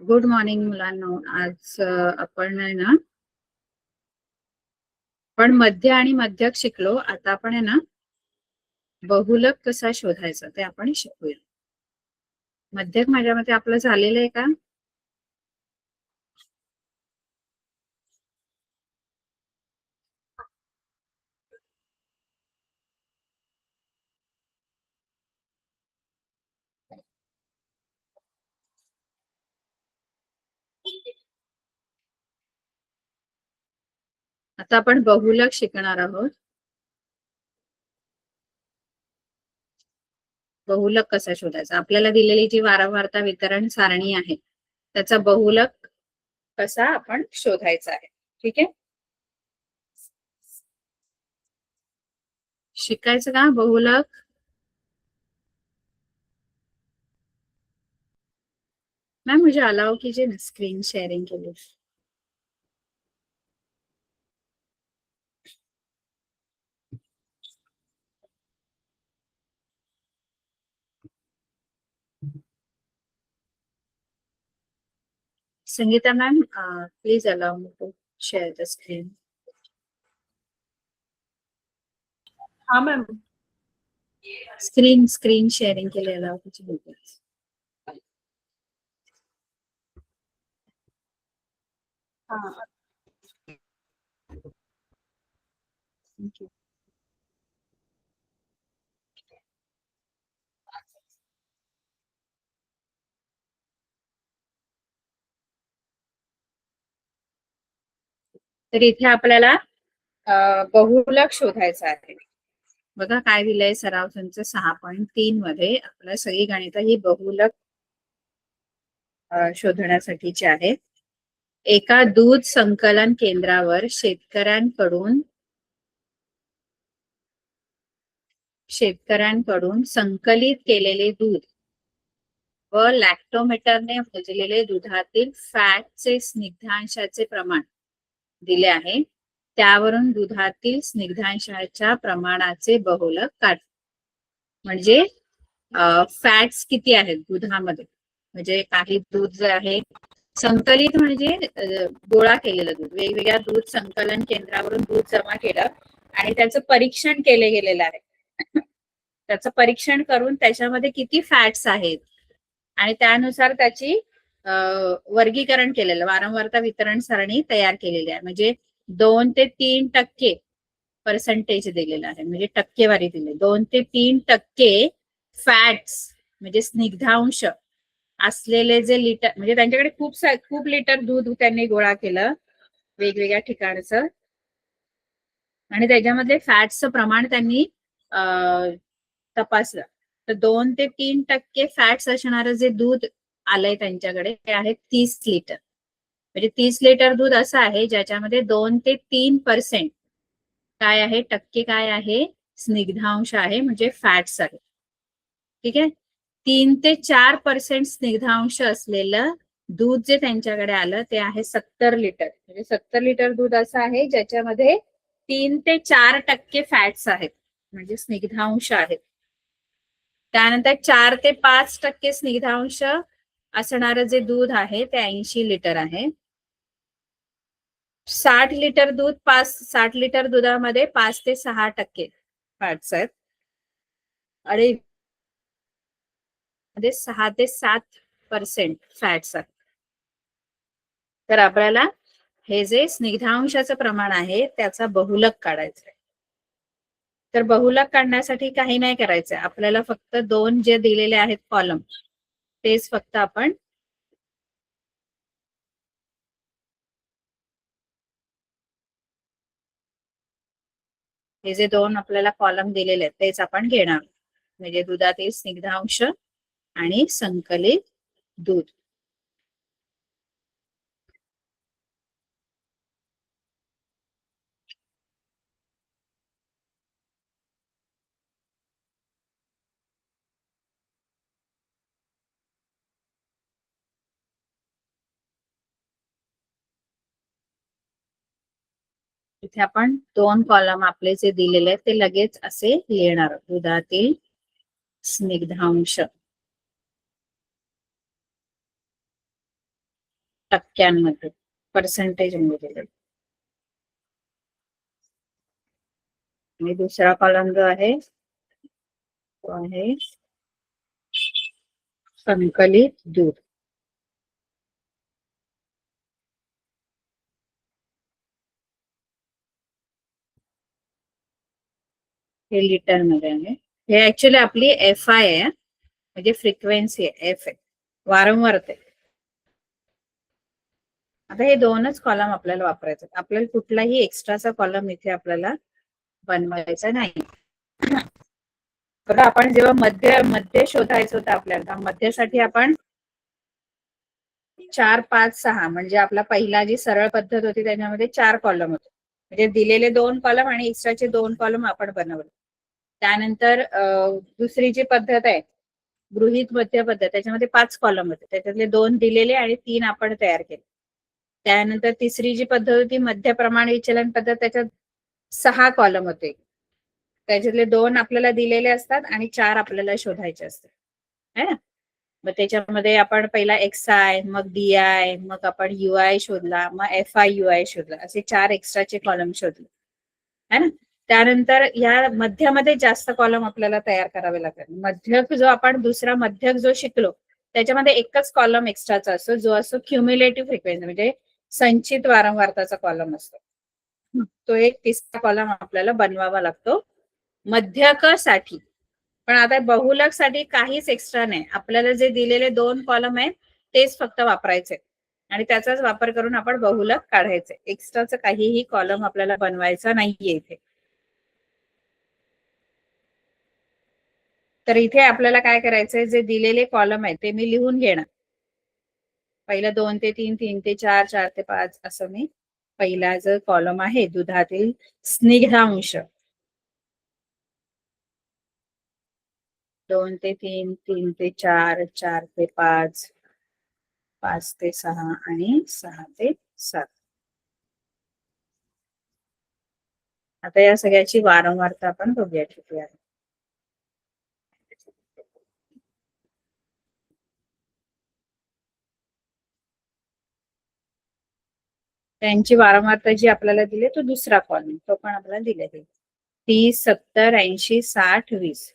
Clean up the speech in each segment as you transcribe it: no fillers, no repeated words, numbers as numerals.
Good morning मुलांनो. आज आपण आहे ना पण मध्य आणि मध्यक शिकलो. आता आपण आहे ना बहुलक कसा शोधायचा ते आपण शिकूया. मध्यक माझ्या मते आपलं झालेलं आहे का? आता आपण बहुलक शिकणार आहोत. बहुलक कसा शोधायचा, आपल्याला दिलेली जी वारंवारता वितरण सारणी आहे त्याचा बहुलक कसा आपण शोधायचा आहे. ठीक आहे, शिकायचं का बहुलक? मैम मुझे अलाउ कीजिए ना स्क्रीन शेयरिंग के लिए. Sangeeta ma'am please allow me to share the screen. हाँ मैम. स्क्रीन शेयरिंग के लिए अलाउ कीजिए. हाँ. Thank you. तर इथे आपल्याला बहुलक शोधायचं आहे. बघा काय दिलंय सराव संच 6.3 मध्ये आपल्याला सगळी गणित ही बहुलक शोधण्यासाठीची आहेत. एका दूध संकलन केंद्रावर शेतकऱ्यांकडून संकलित केलेले दूध व लॅक्टोमीटरने मोजलेले दुधातील फॅटचे स्निग्धांशाचे प्रमाण दिले आहे. त्यावरून दुधातील स्निग्धांशाच्या प्रमाणाचे बहुलक काढ. म्हणजे फॅट्स किती आहेत दुधामध्ये, म्हणजे काही दूध जे आहे संकलित म्हणजे गोळा केलेलं दूध, वेगवेगळ्या दूध संकलन केंद्रावरून दूध जमा केलं आणि त्याचं परीक्षण केले गेलेलं आहे. त्याचं परीक्षण करून त्याच्यामध्ये किती फॅट्स आहेत आणि त्यानुसार त्याची वर्गीकरण केलेलं वारंवारता वितरण सारणी तयार केलेली आहे. म्हणजे 2 ते 3% पर्सेंटेज दिलेलं आहे, म्हणजे टक्केवारी दिली. 2 ते 3% फॅट्स म्हणजे स्निग्धांश असलेले जे लिटर, म्हणजे त्यांच्याकडे खूप लिटर दूध त्यांनी गोळा केलं वेगवेगळ्या ठिकाणचं आणि त्याच्यामध्ये फॅट्सचं प्रमाण त्यांनी तपासलं. तर 2 ते 3% फॅट्स असणारं जे दूध आलंय त्यांच्याकडे ते आहे 30 लिटर. म्हणजे 30 लिटर दूध असं आहे ज्याच्यामध्ये 2 ते 3% काय आहे, टक्के काय आहे, स्निग्धांश आहे, म्हणजे फॅट्स आहे. ठीक आहे, 3 ते 4% स्निग्धांश असलेलं दूध जे त्यांच्याकडे आलं ते आहे 70 लिटर. म्हणजे 70 लिटर दूध असं आहे ज्याच्यामध्ये 3 ते 4% फॅट्स आहेत, म्हणजे स्निग्धांश आहेत. त्यानंतर 4 ते 5% स्निग्धांश असणारं जे दूध आहे ते 80 लिटर आहे. 60 लिटर दूध 60 लिटर दुधामध्ये 5 ते 6% फॅट्स आहेत आणि 6 ते 7% फॅट्स आहेत. तर आपल्याला हे जे स्निग्धांशाचं प्रमाण आहे त्याचा बहुलक काढायचं आहे. तर बहुलक काढण्यासाठी काही नाही करायचंय, आपल्याला फक्त 2 जे दिलेले आहेत कॉलम तेच फक्त आपण हे जे 2 आपल्याला कॉलम दिलेले आहेत तेच आपण घेणार, म्हणजे दुधातील स्निग्धांश आणि संकलित दूध. इथे आपण 2 कॉलम आपले जे दिलेले आहेत ते लगेच असे लिहिणार. दुधातील स्निग्धांश टक्क्यांमध्ये, पर्सेंटेज मध्ये. आणि दुसरा कॉलम जो आहे तो आहे संकलित दूध. हे लिटर मध्ये आहे. हे ऍक्च्युली आपली एफ आय आहे, म्हणजे फ्रिक्वेन्सी आहे, एफ आहे, वारंवारता आहे. आता हे 2च कॉलम आपल्याला वापरायचे. आपल्याला कुठलाही एक्स्ट्राचा कॉलम इथे आपल्याला बनवायचा नाही. बघा, आपण जेव्हा मध्य शोधायचं होतं आपल्याला, मध्यसाठी आपण 4, 5, 6 म्हणजे आपला पहिला जी सरळ पद्धत होती त्याच्यामध्ये 4 कॉलम होते. म्हणजे दिलेले 2 कॉलम आणि एक्स्ट्राचे 2 कॉलम आपण बनवले. त्यानंतर दुसरी जी पद्धत आहे गृहीत मध्य पद्धत, त्याच्यामध्ये 5 कॉलम होते. त्याच्यातले 2 दिलेले आणि 3 आपण तयार केले. त्यानंतर तिसरी जी पद्धत होती मध्य प्रमाण विचलन पद्धत, त्याच्यात 6 कॉलम होते. त्याच्यातले 2 आपल्याला दिलेले असतात आणि 4 आपल्याला शोधायचे असतात, है ना. मग त्याच्यामध्ये आपण पहिला XI, मग DI, मग आपण UI शोधला, मग FI/UI शोधला, असे 4 एक्स्ट्राचे कॉलम शोधले, है ना. त्यानंतर या मध्यामध्ये जास्त कॉलम आपल्याला तयार करावे लागतात. मध्यक जो आपण दुसरा मध्यक जो शिकलो त्याच्यामध्ये एकच कॉलम एक्स्ट्राचा असतो, जो असतो क्युम्युलेटिव्ह फ्रिक्वेन्सी, म्हणजे संचित वारंवारताचा कॉलम असतो. तो एक तिसरा कॉलम आपल्याला बनवावा लागतो मध्यकासाठी. पण आता बहुलक साठी काहीच एक्स्ट्रा नाही. आपल्याला जे दिलेले 2 कॉलम आहेत तेच फक्त वापरायचे आणि त्याचाच वापर करून आपण बहुलक काढायचे. एक्स्ट्राचं काहीही कॉलम आपल्याला बनवायचा नाहीये इथे. तर इथे आपल्याला काय करायचंय, जे दिलेले कॉलम आहेत ते मी लिहून घेणार. पहिला 2 ते 3, 3 ते 4, 4 ते 5 असं मी पहिला जो कॉलम आहे दुधातील स्निग्धांश, 2 ते 3, 3 ते 4, 4 ते 5, 5 ते 6 आणि 6 ते 7. आता या सगळ्याची वारंवारता आपण बघूया किती आहे. त्यांची वारंवारता जी आपल्याला दिली तो दुसरा कॉलम, तो पण आपल्याला दिले 30, 70, 80, 60, 20.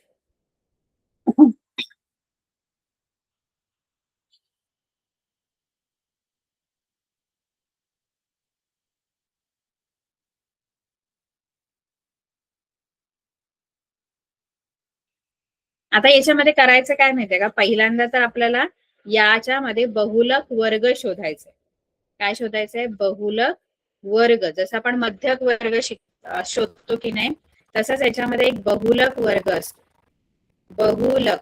आता याच्यामध्ये करायचं काय माहितीये का, पहिल्यांदा तर आपल्याला याच्यामध्ये बहुलक वर्ग शोधायचा. काय शोधायचंय? बहुलक वर्ग. जसं आपण मध्यक वर्ग शोधतो की नाही, तसंच याच्यामध्ये एक बहुलक वर्ग असतो. बहुलक.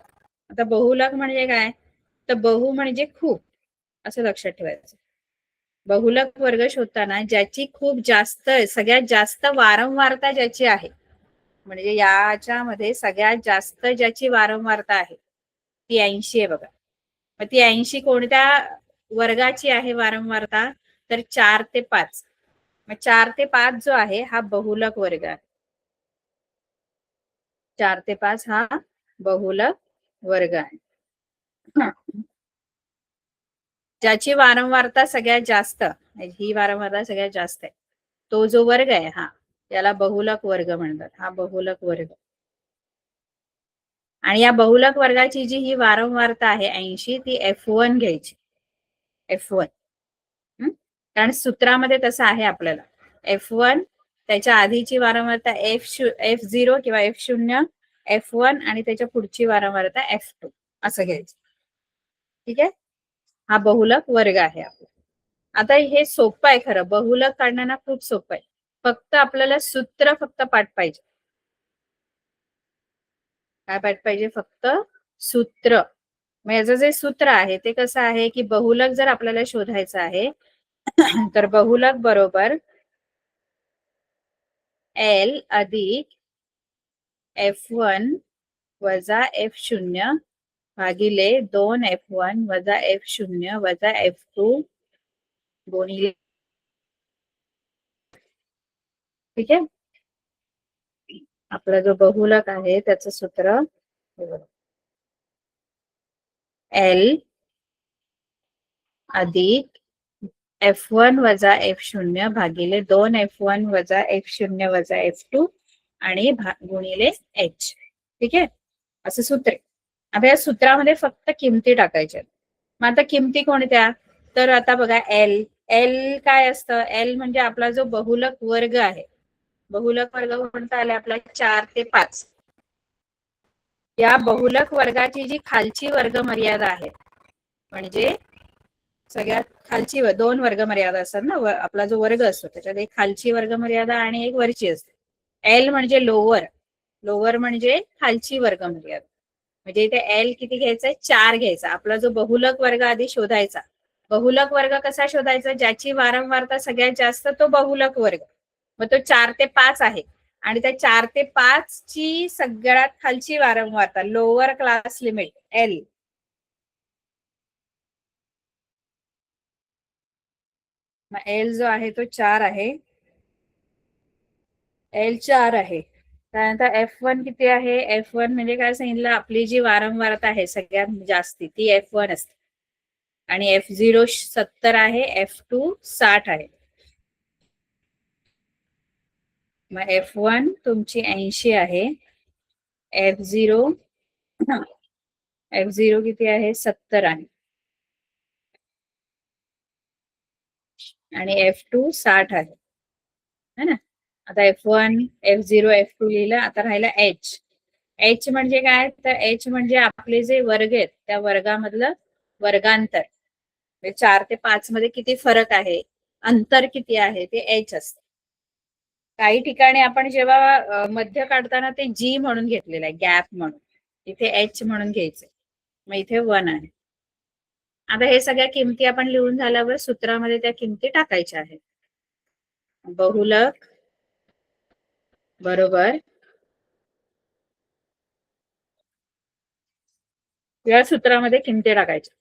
आता बहुलक म्हणजे काय, तर बहु म्हणजे खूप, असं लक्षात ठेवायचं. बहुलक वर्ग शोधताना ज्याची खूप जास्त, सगळ्यात जास्त वारंवारता ज्याची आहे, म्हणजे याच्यामध्ये सगळ्यात जास्त ज्याची वारंवारता आहे ती 80 आहे बघा. मग ती 80 कोणत्या वर्गाची आहे वारंवारता, तर 4 ते 5. मग 4 ते 5 जो आहे हा बहुलक वर्ग आहे. 4 ते 5 हा बहुलक वर्ग आहे. ज्याची वारंवारता सगळ्यात जास्त, ही वारंवारता सगळ्यात जास्त आहे, तो जो वर्ग आहे हा, याला बहुलक वर्ग म्हणतात. हा बहुलक वर्ग. आणि या बहुलक वर्गाची जी ही वारंवारता आहे 80, ती F1 घ्यायची. F1. कारण सूत्रामध्ये तसं आहे आपल्याला. F1, त्याच्या आधीची वारंवारता F0 किंवा F0, F1 आणि त्याच्या पुढची वारंवारता F2 असं घ्यायचं. ठीक आहे. हा बहुलक वर्ग आहे आपला. आता हे सोपं आहे खरं, बहुलक काढणं खूप सोपं आहे. फक्त आपल्याला सूत्र फक्त पाठ पाहिजे. काय पाठ पाहिजे? फक्त सूत्र. मग याचं जे सूत्र आहे ते कसं आहे की, बहुलक जर आपल्याला शोधायचं आहे तर बहुलक बरोबर L अधिक F1 वजा F0 भागिले 2 F1 वजा F0 वजा F2 गुणिले ठीक आहे. आपला जो बहुलक आहे त्याचं सूत्र L अधिक F1 वजा F0 भागिले 2 F1 वजा F0 वजा F2 आणि गुणिले H. ठीक आहे, असं सूत्र आहे. आता या सूत्रामध्ये फक्त किमती टाकायच्या. मग आता किमती कोणत्या? तर आता बघा एल काय असतं? एल म्हणजे आपला जो बहुलक वर्ग आहे. बहुलक वर्ग कोणता आला आपला? 4 ते 5. या बहुलक वर्गाची जी खालची वर्ग मर्यादा आहे, म्हणजे सगळ्यात खालची 2 वर्ग मर्यादा असतात ना, आपला जो वर्ग असतो त्याच्यात एक खालची वर्ग मर्यादा आणि एक वरची असते. एल म्हणजे लोअर म्हणजे खालची वर्ग मर्यादा. म्हणजे इथे एल किती घ्यायचा? 4 घ्यायचा. आपला जो बहुलक वर्ग आधी शोधायचा. बहुलक वर्ग कसा शोधायचा? ज्याची वारंवारता सगळ्यात जास्त तो बहुलक वर्ग. मग तो 4 ते 5 आहे आणि त्या 4 ते 5 ची सगळ्यात खालची वारंवारता लोअर क्लास लिमिट एल. मग एल जो आहे तो 4 आहे. एल 4 आहे. त्यानंतर F1 किती आहे? F1 म्हणजे काय सांगितलं? आपली जी वारंवारता आहे सगळ्यात जास्ती ती F1 असते. आणि F0 70 आहे, F2 60 आहे. मग F1 तुमची 80 आहे. F0 किती आहे? 70 आहे. आणि F2 60 आहे. है ना? आता F1, F0, F2 लिहिलं. आता राहिला H म्हणजे काय? तर H म्हणजे आपले जे वर्ग आहेत त्या वर्गामधलं वर्गांतर. 4 ते 5 मध्ये किती फरक आहे, अंतर किती आहे, ते H असतं. काही ठिकाणी आपण जेव्हा मध्य काढताना ते G म्हणून घेतलेलं आहे, गॅप म्हणून. इथे H म्हणून घ्यायचंय. मग इथे 1 आहे. आता हे सगळ्या किमती आपण लिहून झाल्यावर सूत्रामध्ये त्या किमती टाकायच्या आहेत. बहुलक बरोबर या सूत्रामध्ये किमती टाकायच्या.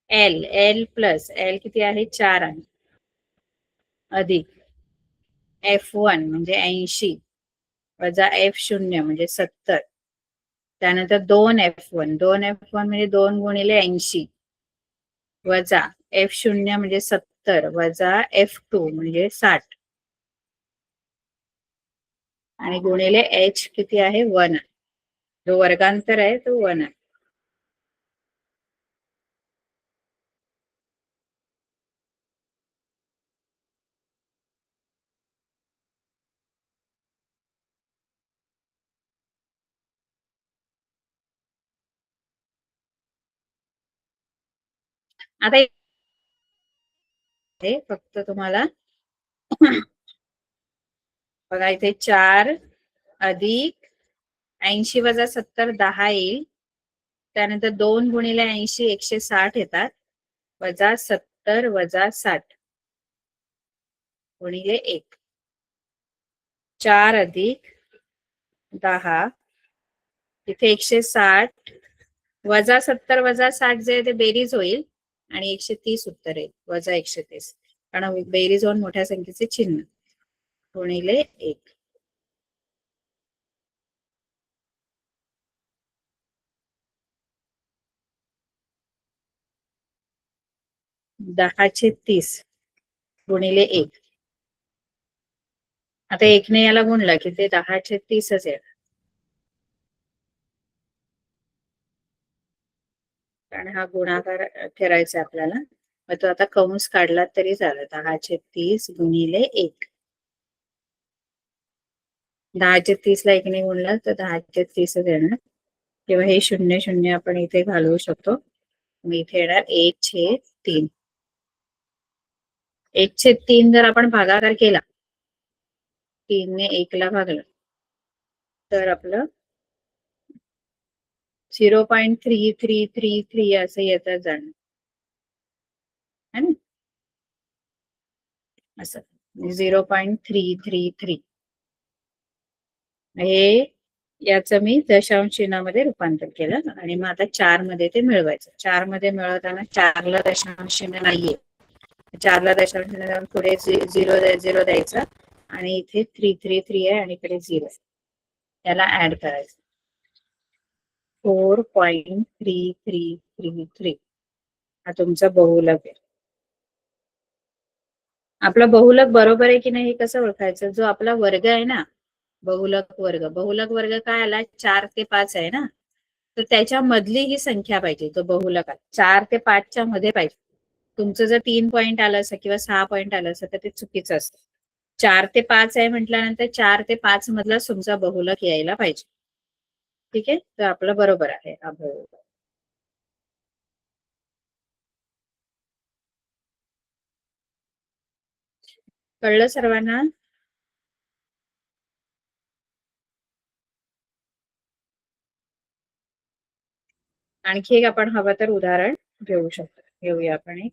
एल प्लस एल किती आहे? 4 आहे. अधिक F1 म्हणजे 80 वजा F0 म्हणजे 70. त्यानंतर 2 F1 म्हणजे 2 गुणिले 80 वजा F0 म्हणजे 70 वजा F2 म्हणजे 60 आणि गुणिले H किती आहे? 1 आहे. जो वर्गांतर आहे तो 1 आहे. आता हे फक्त तुम्हाला बघा इथे 4 अधिक 80 वजा 70 10 येईल. त्यानंतर 2 गुणिले 80 160 येतात. वजा 70 वजा 60 गुणिले 1. 4 अधिक 10 इथे 160 वजा 70 वजा 60 जे ते बेरीज होईल आणि 130 उत्तर येईल. वजा 130 कारण बेरीज होऊन मोठ्या संख्येचे चिन्ह गुणिले 1. दहाचे 30 गुणिले 1. आता 1 ने याला गुणला की ते 10चे 30च आहे. कारण हा गुणाकार करायचा आपल्याला. मग तो आता कंस काढला तरी चालेल. 10चे 30 गुणिले 1. 10चे 30 ला 1 ने गुणला तर 10चे 30च येणार. किंवा हे 0 0 आपण इथे घालवू शकतो. मग इथे येणार 1/3. 1/3 जर आपण भागाकार केला 3 ने 1 ला भागलं तर आपलं 0.3333 असं येतात जाणं. है ना? असं 0.333 हे याचं मी दशांश चिन्हामध्ये रूपांतर केलं आणि मग आता 4 मध्ये ते मिळवायचं. 4 मध्ये मिळवताना 4 ला दशांश चिन्ह नाहीये. 4 ला दशांश चिन्ह पुढे 0 द्यायचं आणि इथे 333 आहे आणि इकडे 0 आहे. याला ऍड करायचं. 4.3333 हा तुमचा बहुलक आहे. आपला बहुलक बरोबर आहे की नाही हे कसं ओळखायचं? जो आपला वर्ग आहे ना, बहुलक वर्ग काय आला? 4 ते 5 आहे ना, तर त्याच्या मधली ही संख्या पाहिजे. तो बहुलक 4 ते 5च्या मध्ये पाहिजे. तुमचं जर 3 पॉईंट आलं असं किंवा 6 पॉईंट आलं असं तर ते चुकीचं असतं. 4 ते 5 आहे म्हटल्यानंतर 4 ते 5 मधला तुमचा बहुलक यायला पाहिजे. ठीक आहे, तर आपलं बरोबर आहे हा बहुलक. कळलं सर्वांना? आणखी एक आपण हवं तर उदाहरण घेऊ शकतो. घेऊया आपण एक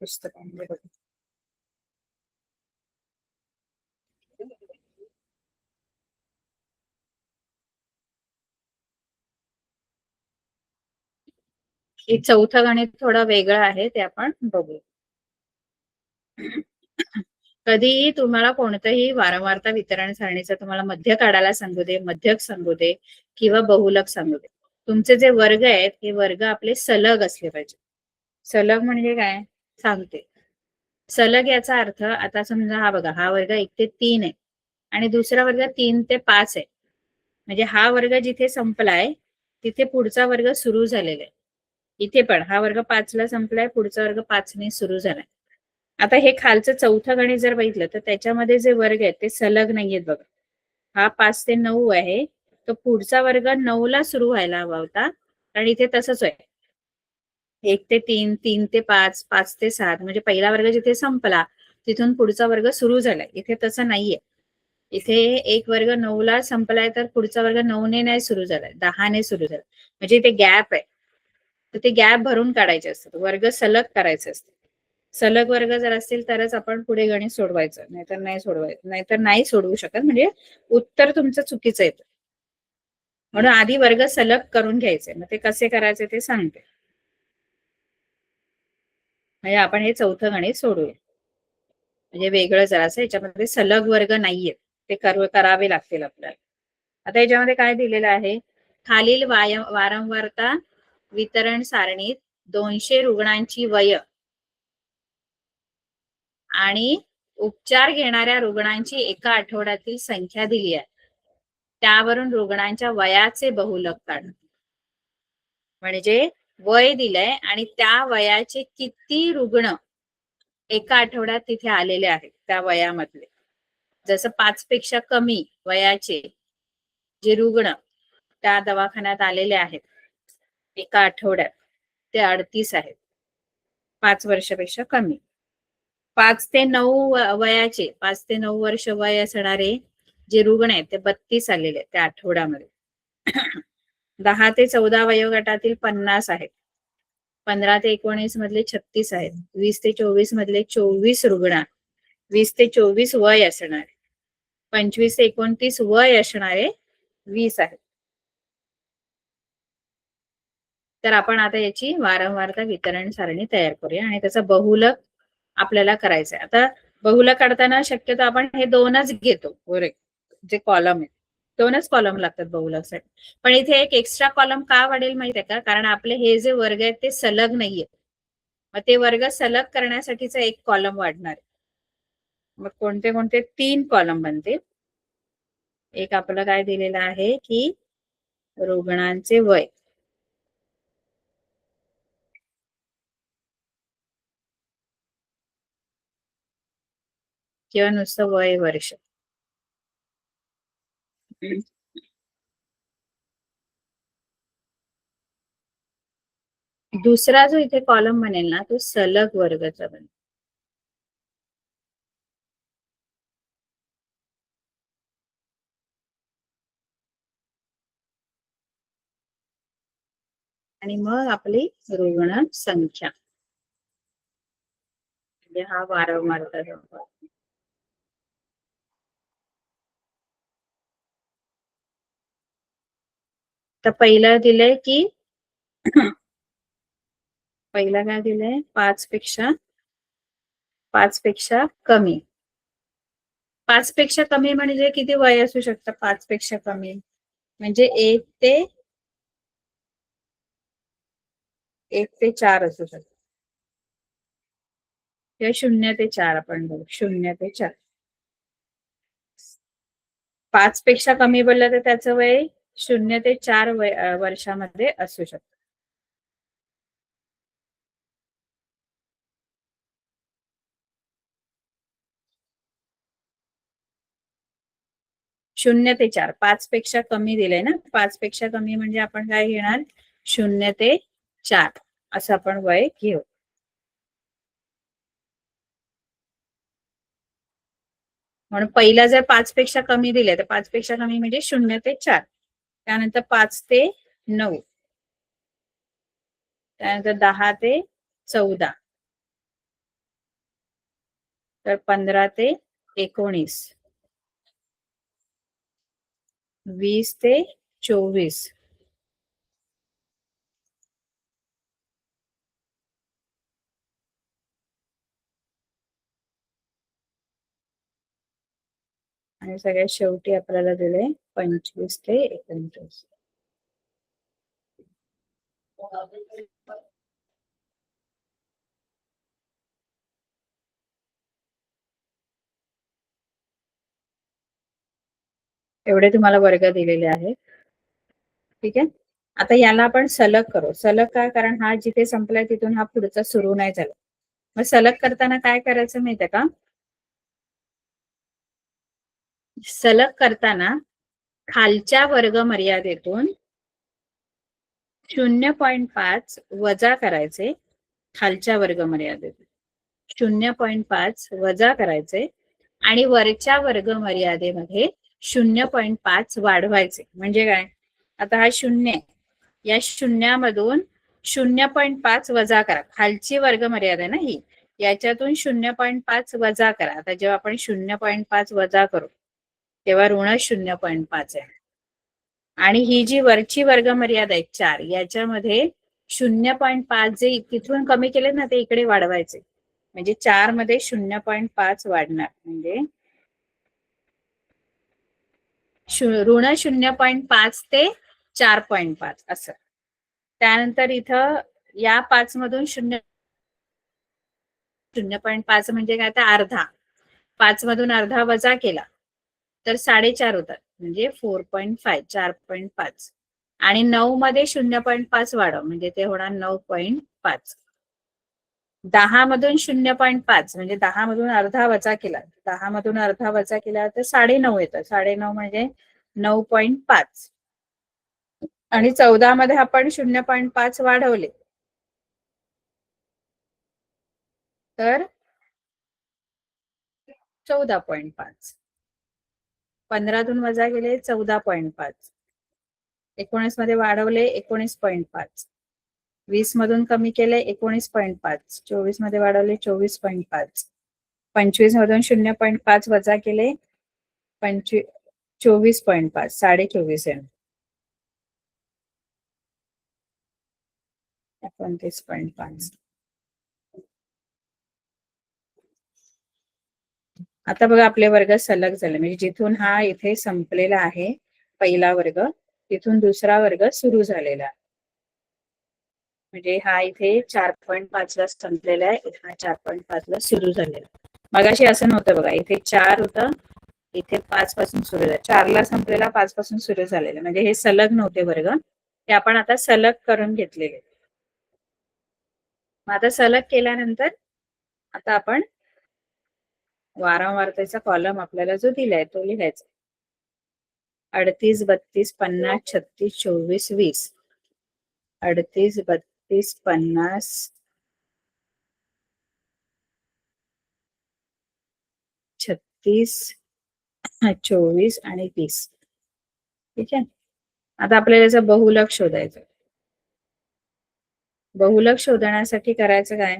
पुस्तकामध्ये बघू. हे चौथं गणित थोडं वेगळं आहे, ते आपण बघू. कधीही तुम्हाला कोणतंही वारंवारता वितरण सारणीचं तुम्हाला मध्य काढायला सांगू दे, मध्यक सांगू दे किंवा बहुलक सांगू दे, तुमचे जे वर्ग आहेत हे वर्ग आपले सलग असले पाहिजे. सलग म्हणजे काय सांगते. सलग याचा अर्थ आता समजा हा बघा, हा वर्ग 1 ते 3 आहे आणि दुसरा वर्ग 3 ते 5 आहे. म्हणजे हा वर्ग जिथे संपलाय तिथे पुढचा वर्ग सुरू झालेला आहे. इथे पण हा वर्ग 5 ला संपलाय, पुढचा वर्ग 5 ने सुरू झालाय. आता हे खालचं चौथं गणित जर बघितलं तर त्याच्यामध्ये जे वर्ग आहेत ते सलग नाहीयेत बघा. हा 5 ते 9 आहे, तो पुढचा वर्ग 9 ला सुरू व्हायला हवा होता, कारण इथे तसंच आहे. 1 ते 3, 3 ते 5, 5 ते 7 म्हणजे पहिला वर्ग जिथे संपला तिथून पुढचा वर्ग सुरू झालाय. इथे तसं नाहीये. इथे एक वर्ग 9 ला संपलाय तर पुढचा वर्ग 9 ने नाही सुरू झालाय, 10 ने सुरू झालाय. म्हणजे इथे गॅप आहे. तर ते गॅप भरून काढायचे असतात. वर्ग सलग करायचे असतात. सलग वर्ग जर असतील तरच आपण पुढे गणित सोडवायचं, नाहीतर नाही सोडवायचं, नाहीतर नाही सोडवू शकत. म्हणजे उत्तर तुमचं चुकीचं येतं. म्हणून आधी वर्ग सलग करून घ्यायचे. मग ते कसे करायचे ते सांगते. म्हणजे आपण हे चौथं गणित सोडूया. म्हणजे वेगळं जरासं, याच्यामध्ये सलग वर्ग नाहीये, ते करावे लागतील आपल्याला. आता याच्यामध्ये काय दिलेलं आहे? खालील वारंवारता वितरण सारणीत 200 रुग्णांची वय आणि उपचार घेणाऱ्या रुग्णांची एका आठवड्यातील संख्या दिली आहे. त्यावरून रुग्णांच्या वयाचे बहुलक काढा. म्हणजे वय दिलंय आणि त्या वयाचे किती रुग्ण एका आठवड्यात तिथे आलेले आहेत त्या वयामधले. जसं 5 पेक्षा कमी वयाचे जे रुग्ण त्या दवाखान्यात आलेले आहेत एका आठवड्यात ते 38 आहेत. 5 वर्षापेक्षा कमी. 5 ते 9 वयाचे, 5 ते 9 वर्ष वय असणारे जे रुग्ण आहेत ते 32 आलेले आहेत त्या आठवड्यामध्ये. 10 ते 14 वयोगटातील 50 आहेत. 15 ते 19 मधले 36 आहेत. 20 ते 24 मधले 24 रुग्ण. 20 ते 24 वय असणारे. 25 ते 29 वय असणारे 20 आहेत. तर आपण आता याची वारंवारता वितरण सारणी तयार करूया आणि त्याचा बहुलक आपल्याला करायचंय. आता बहुलक काढताना शक्यतो आपण हे दोनच घेतो, जे कॉलम आहे दोनच कॉलम लागतात बहुलकसाठी. पण इथे एक एक्स्ट्रा कॉलम का वाढेल माहिती आहे का? कारण आपले हे जे वर्ग आहेत ते सलग नाहीये. मग ते वर्ग सलग करण्यासाठीचा एक कॉलम वाढणार आहे. मग कोणते कोणते? 3 कॉलम बनतील. एक आपलं काय दिलेलं आहे की रुग्णांचे वय, किंवा नुसतं वय वर्ष. दुसरा जो इथे कॉलम बनेल ना तो सलग वर्गाचा बनेल. आणि मग आपली रुग्ण संख्या, म्हणजे हा वारंवारता. तर पहिलं दिलंय की पहिला काय दिलंय? 5 पेक्षा कमी. 5 पेक्षा कमी म्हणजे किती वय असू शकतं? 5 पेक्षा कमी म्हणजे 1 ते 4 असू शकतं किंवा 0 ते 4 आपण बघू. 0 ते 4. 5 पेक्षा कमी बोललं तर त्याचं वय 0 ते 4 वर्षामध्ये असू शकतं. शून्य ते 4. 5 पेक्षा कमी दिलंय ना. 5 पेक्षा कमी म्हणजे आपण काय घेणार? 0 ते 4 असं आपण वय घेऊ. म्हणून पहिला जर 5 पेक्षा कमी दिले तर 5 पेक्षा कमी म्हणजे 0 ते 4. त्यानंतर 5 ते 9. त्यानंतर 10 ते 14. तर 15 ते 19. 20 ते 24. आणि सगळ्यात शेवटी आपल्याला दिले 25 ते 29. एवढे तुम्हाला वर्ग दिलेले आहेत. ठीक आहे. आता याला आपण सलग करू. सलग काय? कारण हा जिथे संपलाय तिथून हा पुढचा सुरू नाही झाला. मग सलग करताना काय करायचं माहितीये का? सलग करताना खालच्या वर्ग मर्यादेतून 0.5 वजा करायचे. खालच्या वर्ग मर्यादेतून 0.5 वजा करायचे आणि वरच्या वर्ग मर्यादेमध्ये 0.5 वाढवायचे. म्हणजे काय? आता हा 0 आहे. या शून्यामधून 0.5 वजा करा. खालची वर्ग मर्यादा आहे ना ही. याच्यातून 0.5 वजा करा. आता जेव्हा आपण 0.5 वजा करू तेव्हा ऋण 0.5 आहे. आणि ही जी वरची वर्ग मर्यादा आहे 4 याच्यामध्ये 0.5 जे तिथून कमी केले ना ते इकडे वाढवायचे. म्हणजे 4 मध्ये 0.5 वाढणार म्हणजे ऋण 0.5 ते 4.5 असं. त्यानंतर इथं या 5 मधून 0.5 म्हणजे काय? तर अर्धा. 5 मधून अर्धा वजा केला तर 4.5 होतात. म्हणजे 4.5 4.5 आणि 9 मध्ये 0.5 वाढव म्हणजे ते होणार 9.5. 10 मधून 0.5 म्हणजे 10 मधून अर्धा वजा केला. 10 मधून अर्धा वजा केला तर 9.5 येतं. 9.5 म्हणजे 9.5 आणि 14 मध्ये आपण 0.5 वाढवले तर 14.5. 15तून वजा केले 14.5. 19 मध्ये वाढवले 19.5. 20 मधून कमी केले 19.5. 24 मध्ये वाढवले 24.5. 25 मधून 0.5 वजा केले 24.5. 24.5 आहे. 29.5. आता बघा आपले वर्ग सलग झाले म्हणजे जिथून हा इथे संपलेला आहे पहिला वर्ग तिथून दुसरा वर्ग सुरू झालेला आहे. म्हणजे हा इथे 4.5 ला संपलेला आहे. हा 4.5 ला सुरू झालेला. मगाशी असं नव्हतं बघा. इथे 4 होतं. इथे 5 पासून सुरू झालं. 4 ला संपलेला 5 पासून सुरू झालेला. म्हणजे हे सलग नव्हते वर्ग. ते आपण आता सलग करून घेतलेले. मग आता सलग केल्यानंतर आता आपण वारंवारतेचा कॉलम आपल्याला जो दिलाय तो लिहायचा. 38, 32, 50, 36, 24, 20. 38, 32, 50, 36, 24 आणि 20. ठीक आहे. आता आपल्याला याचं बहुलक शोधायचं. बहुलक शोधण्यासाठी करायचं काय?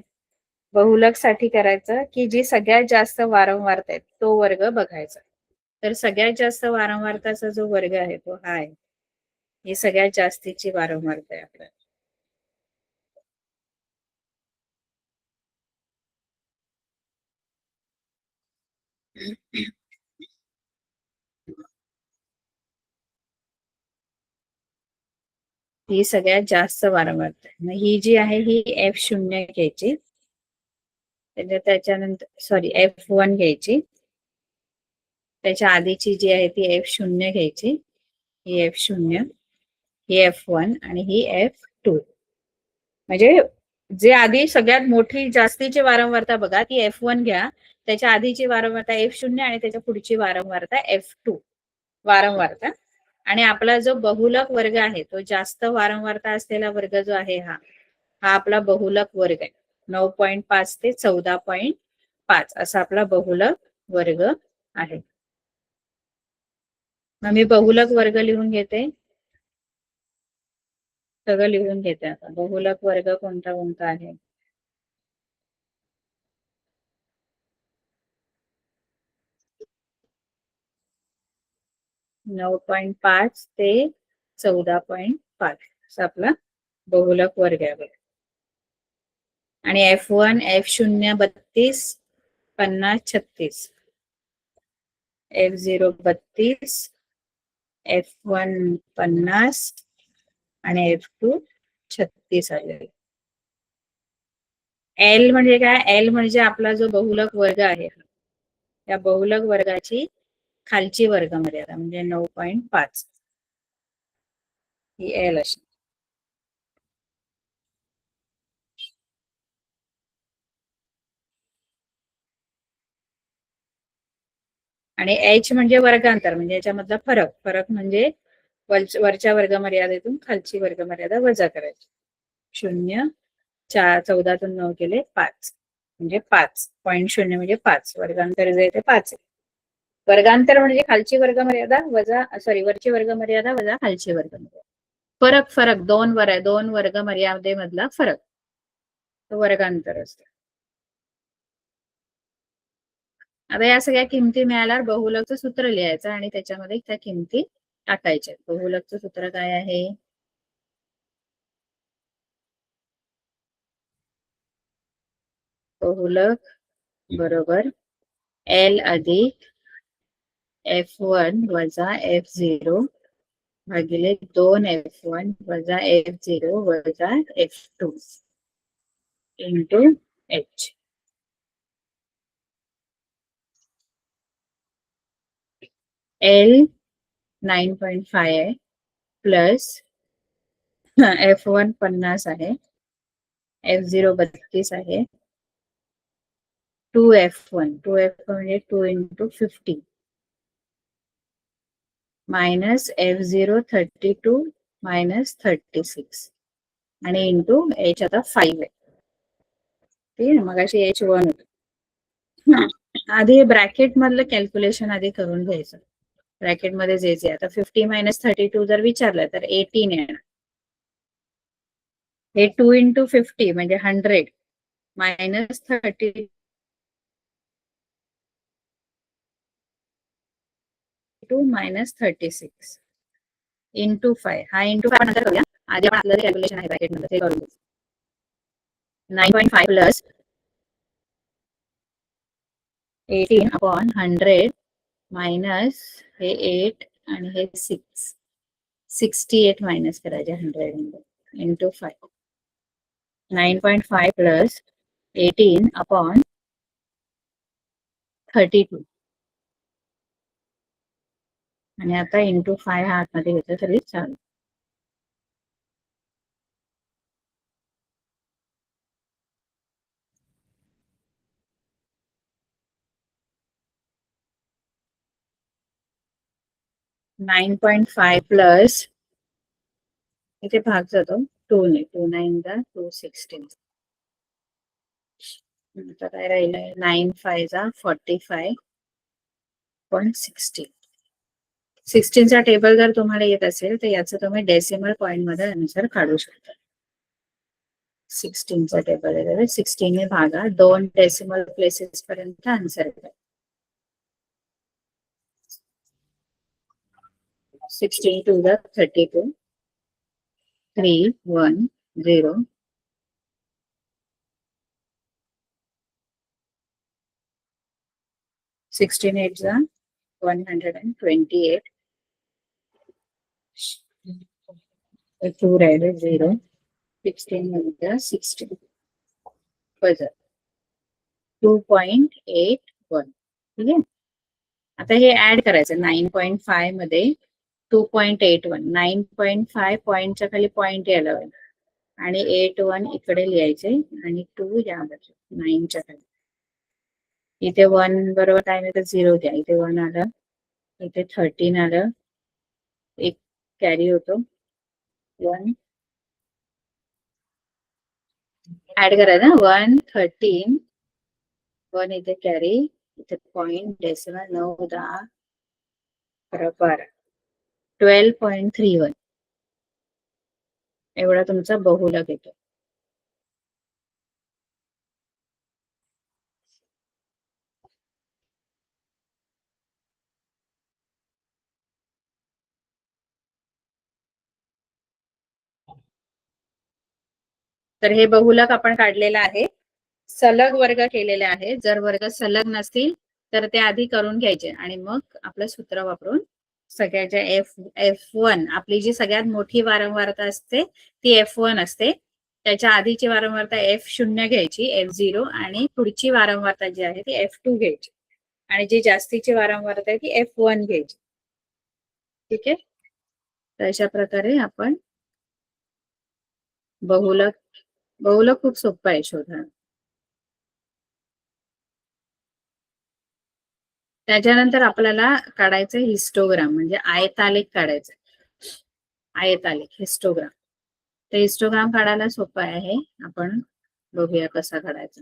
बहुलक साठी करायचं की जी सगळ्यात जास्त वारंवारता आहे तो वर्ग बघायचा. तर सगळ्यात जास्त वारंवारताचा जो वर्ग आहे तो हा आहे. ही सगळ्यात जास्तीची वारंवारता आहे आपल्याला. ही सगळ्यात जास्त वारंवारता आहे. मग ही जी आहे ही F0 घ्यायची, त्याच्यानंतर सॉरी F1 घ्यायची, त्याच्या आधीची जी आहे ती F0 घ्यायची, ही F0, ही F1 आणि ही F2. म्हणजे जे आधी सगळ्यात मोठी जास्तीची वारंवारता बघा ती F1 घ्या, त्याच्या आधीची वारंवारता F0 आणि त्याच्या पुढची वारंवारता F2 वारंवारता. आणि आपला जो बहुलक वर्ग आहे तो जास्त वारंवारता असलेला वर्ग जो आहे हा आपला बहुलक वर्ग आहे. 9.5 ते 14.5 असा आपला बहुलक वर्ग आहे. मग मी बहुलक वर्ग लिहून घेते, सगळं लिहून घेते. आता बहुलक वर्ग कोणता कोणता आहे. नऊ 9.5 ते 14.5 असा आपला बहुलक वर्ग आहे. आणि F1 F0 32, 50, 36, F0 32, F1 50 आणि F2 36 आले. L म्हणजे काय, L म्हणजे आपला जो बहुलक वर्ग आहे त्या बहुलक वर्गाची खालची वर्ग मर्यादा म्हणजे 9.5 ही L अशी. आणि H म्हणजे वर्गांतर, म्हणजे याच्यामधला फरक. फरक म्हणजे वरच्या वर्ग मर्यादेतून खालची वर्ग मर्यादा वजा करायची. 0, 14तून 9 केले 5 म्हणजे 5.0 म्हणजे 5. वर्गांतर जे ते 5 आहे. वर्गांतर म्हणजे खालची वर्ग मर्यादा वजा सॉरी वरची वर्ग मर्यादा वजा खालची वर्ग मर्यादा. फरक दोन वर्ग मर्यादेमधला फरक तो वर्गांतर असतो. आता या सगळ्या किमती मिळाल्यावर बहुलकचं सूत्र लिहायचं आणि त्याच्यामध्ये त्या किमती टाकायच्या. बहुलकचं सूत्र काय आहे, बहुलक बरोबर L अधिक F1 वजा F0 भागिले 2 F1 वजा F0 वजा F2 इंटू H. L 9.5 आहे प्लस F1 50 आहे, F0 32 आहे, 2F1 म्हणजे 2 इंटू 50 मायनस F0 32 मायनस 36 आणि इंटू H आता 5 आहे. ठीक आहे, मग अशी H1 होती. आधी ब्रॅकेट मधलं कॅल्क्युलेशन आधी करून घ्यायचं. ब्रॅकेट मध्ये जे आता 50 मायनस 32 जर विचारलं तर 18 येणार. हे 2 इंटू 50 म्हणजे 100 मायनस 32 मायनस 36 इंटू 5. हा इंटू 5 नंतर करूया, आधी आपण आपलं कॅल्क्युलेशन आहे ब्रॅकेट मध्ये ते करून घेऊ. 9.5 प्लस 18 अपॉन 100 मायनस हे 8 आणि हे 6, 68 मायनस करायचे 100 इंटू 5. 9.5 प्लस 18 अपॉन 32 आणि आता इंटू 5 हा आतमध्ये घेतलं तरी चालेल. नाईन 9.5 प्लस इथे भाग जातो 2 ने, 2 9 जा 216. आता काय राहिलंय, 9 5 जा 45.16. 16 चा टेबल जर तुम्हाला येत असेल तर याचं तुम्ही डेसिमल पॉइंट मध्ये आन्सर काढू शकता. 16 चा टेबल आहे, 16 ने भागा 2 डेसिमल प्लेसेस पर्यंत आन्सर करा. 16 2 जा 32, 3 1 0, 16 8 जा 128, 2 राहिले 0, 16 नंतर 16 बरोबर 2.81. ठीक आहे. आता हे ऍड करायचं 9.5 मध्ये 2.81. 9.5 पॉईंटच्या खाली पॉईंट यायला पाहिजे आणि 81 इकडे लिहायचे आणि 2 या बाजू 9च्या खाली. इथे 1 बरोबर काय नाही तर 0 द्या. इथे 1 आलं, इथे 13 आलं, एक कॅरी होतो 1 ऍड करायचं 1 13 1 इथे कॅरी, इथे पॉइंट डेसिमल 9 10 12 12.31 एवढा तुमचा बहुलक येतो. तर हे बहुलक आपण काढलेलं आहे. सलग वर्ग केलेले आहे. जर वर्ग सलग नसतील तर ते आधी करून घ्यायचे आणि मग आपलं सूत्र वापरून सगळ्याच्या F1 आपली जी सगळ्यात मोठी वारंवारता असते ती F1 असते. त्याच्या आधीची वारंवारता F0 घ्यायची, F0 आणि पुढची वारंवारता जी आहे ती F2 घ्यायची आणि जी जास्तीची वारंवारता आहे ती F1 घ्यायची. ठीक आहे. तर अशा प्रकारे आपण बहुलक खूप सोपं आहे शोधणं. त्याच्यानंतर आपल्याला काढायचं हिस्टोग्राम म्हणजे आयतालेख काढायचं. आयतालेख हिस्टोग्राम. तर हिस्टोग्राम काढायला सोपं आहे. आपण बघूया कसा काढायचा.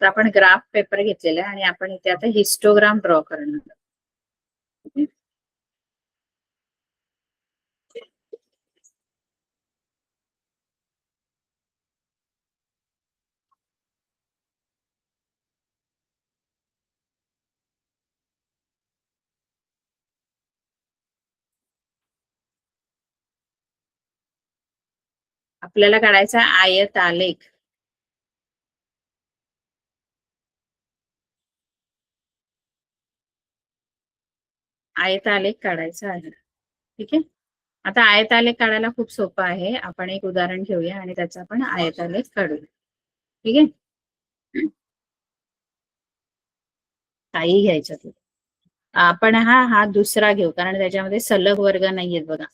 तर आपण ग्राफ पेपर घेतलेला आहे आणि आपण इथे आता हिस्टोग्राम ड्रॉ करणार. आपल्याला काढायचा आयतालेख. आयतालेख काढायचा आहे. ठीक आहे. आता आयतालेख काढायला खूप सोपं आहे. आपण एक उदाहरण घेऊया आणि त्याचा आपण आयतालेख काढूया. ठीक आहे. काही घ्यायचं तू. आपण हा दुसरा घेऊ कारण त्याच्यामध्ये सलग वर्ग नाहीयेत बघा.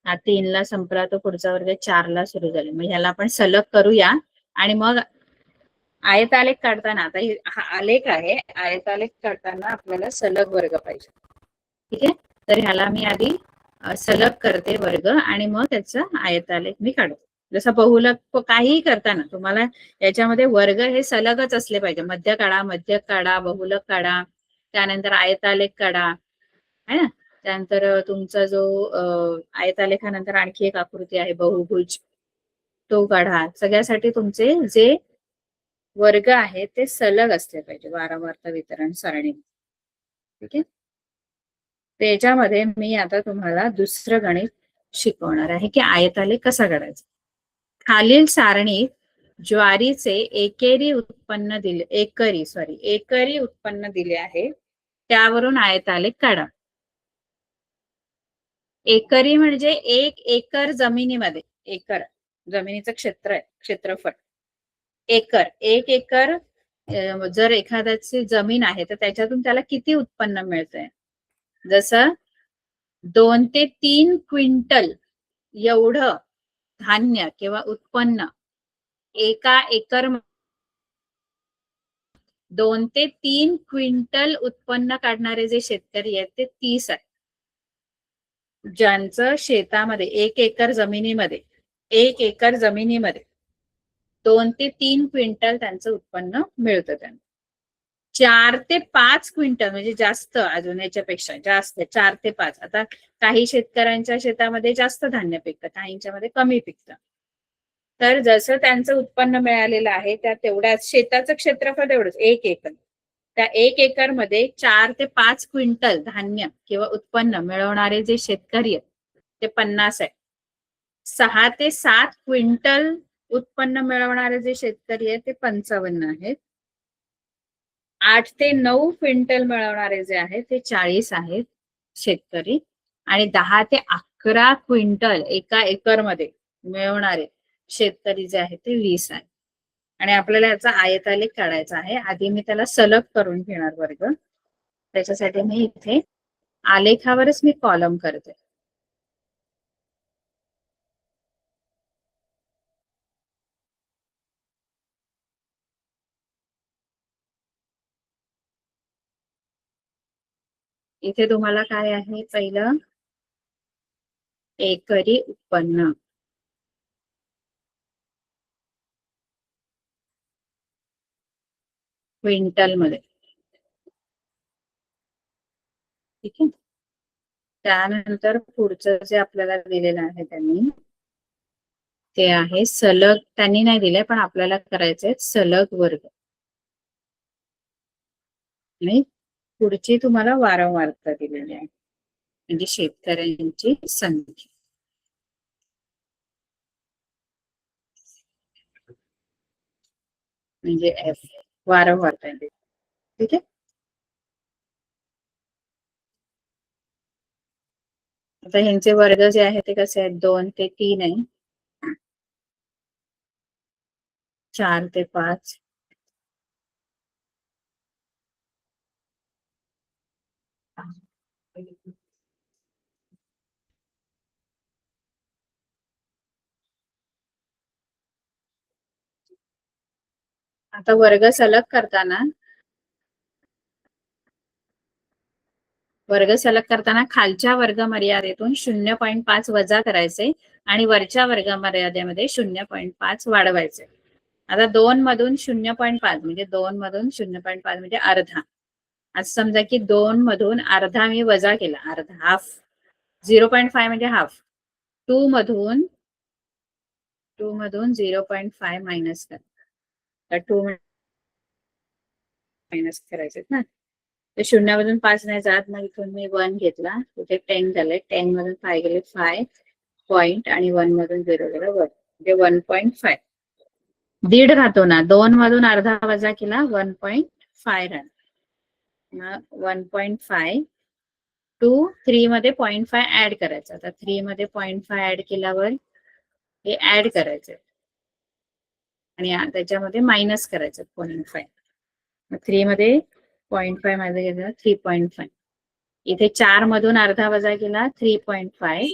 हा 3 ला संपला तो पुढचा वर्ग 4 ला सुरू झाला. मग ह्याला आपण सलग करूया आणि मग आयतालेख काढताना आता हा आलेख आहे. आयतालेख काढताना आपल्याला सलग वर्ग पाहिजे. ठीक आहे. तर ह्याला मी आधी सलग करते वर्ग आणि मग त्याचा आयतालेख मी काढते. जसं बहुलक काहीही करताना तुम्हाला याच्यामध्ये वर्ग हे सलगच असले पाहिजे. मध्य काढा, बहुलक काढा, त्यानंतर आयतालेख काढा, है ना. त्यानंतर तुमचा जो आयतालेखानंतर आणखी एक आकृती आहे बहुभुज, तो काढा. सगळ्यासाठी तुमचे जे वर्ग आहे ते सलग असले पाहिजे वारंवारता वितरण सारणी. ठीक आहे. त्याच्यामध्ये मी आता तुम्हाला दुसरं गणित शिकवणार आहे की आयतालेख कसा काढायचा. खालील सारणीत ज्वारीचे एकरी उत्पन्न दिले आहे. त्यावरून आयतालेख काढा. एकरी म्हणजे 1 एकर जमिनीमध्ये, एकर जमिनीचं क्षेत्रफळ. एकर 1 एकर जर एखाद्याची जमीन आहे तर त्याच्यातून त्याला किती उत्पन्न मिळतंय. जसं 2 ते 3 क्विंटल एवढं धान्य किंवा उत्पन्न एका एकर 2 ते 3 क्विंटल उत्पन्न काढणारे जे शेतकरी आहेत ते 30 आहेत. ज्यांचं शेतामध्ये 1 एकर जमिनीमध्ये 2 ते 3 क्विंटल त्यांचं उत्पन्न मिळतं त्यांना. 4 ते 5 क्विंटल म्हणजे जास्त, अजून याच्यापेक्षा जास्त 4 ते 5. आता काही शेतकऱ्यांच्या शेतामध्ये जास्त धान्य पिकतं, काहींच्या मध्ये कमी पिकतं. तर जसं त्यांचं उत्पन्न मिळालेलं आहे त्या तेवढ्याच शेताचं क्षेत्रफळ तेवढंच 1 एकर. त्या 1 एकर मध्ये 4 ते 5 क्विंटल धान्य किंवा उत्पन्न मिळवणारे जे शेतकरी आहेत ते 50 आहे. 6 ते 7 क्विंटल उत्पन्न मिळवणारे जे शेतकरी आहेत ते 55 आहेत. 8 ते 9 क्विंटल मिळवणारे जे आहेत ते 40 आहेत शेतकरी, आणि 10 ते 11 क्विंटल एका एकर मध्ये मिळवणारे शेतकरी जे आहेत ते 20 आहेत. आणि आपल्याला याचा आयतालेख काढायचा आहे. आधी मी त्याला सलग करून घेणार वर्ग. त्याच्यासाठी मी इथे आलेखावरच मी कॉलम करते. इथे तुम्हाला काय आहे, पहिलं एकरी उत्पन्न, क्विंटल मध्ये, ठीक आहे. त्यानंतर पुढचं जे आपल्याला दिलेलं आहे त्यांनी, ते आहे सलग. त्यांनी नाही दिले पण आपल्याला करायचंय सलग वर्ग. आणि पुढची तुम्हाला वारंवारता दिलेली आहे, म्हणजे शेतकऱ्यांची संख्या. म्हणजे एफ वारंवारता, ठीक आहे. आता ह्यांचे वर्ग जे आहे ते कसे आहेत, 2 ते 3 आहे, 4 ते 5, आता वर्ग सलग करताना खालच्या वर्ग मर्यादेतून 0.5 वजा करायचे आणि वरच्या वर्ग मर्यादेमध्ये 0.5 वाढवायचे. आता 2 मधून 0.5 म्हणजे 2 मधून 0.5 म्हणजे अर्धा. असं समजा की 2 मधून अर्धा मी वजा केला, अर्धा, हाफ. 0.5 म्हणजे हाफ. 2 मधून 0.5 मायनस करा. तर 2 मायनस करायचे ना, तर 0 मधून 5 नाही जात. मग इथून मी 1 घेतला, तिथे 10 झाले. 10 मधून 5 गेले 5 पॉइंट, आणि 1 मधून 0 गेलं 1, म्हणजे 1.5. दीड राहतो ना, 2 मधून अर्धा वजा केला 1.5 राहणार. 1.5 टू 3 मध्ये 0.5 ऍड करायचं. आता 3 मध्ये 0.5 ऍड केल्यावर हे ऍड करायचं आणि त्याच्यामध्ये मायनस करायचं 0.5. 3 मध्ये 0.5 मध्ये गेलं 3.5. इथे 4 मधून अर्धा वजा केला 3.5.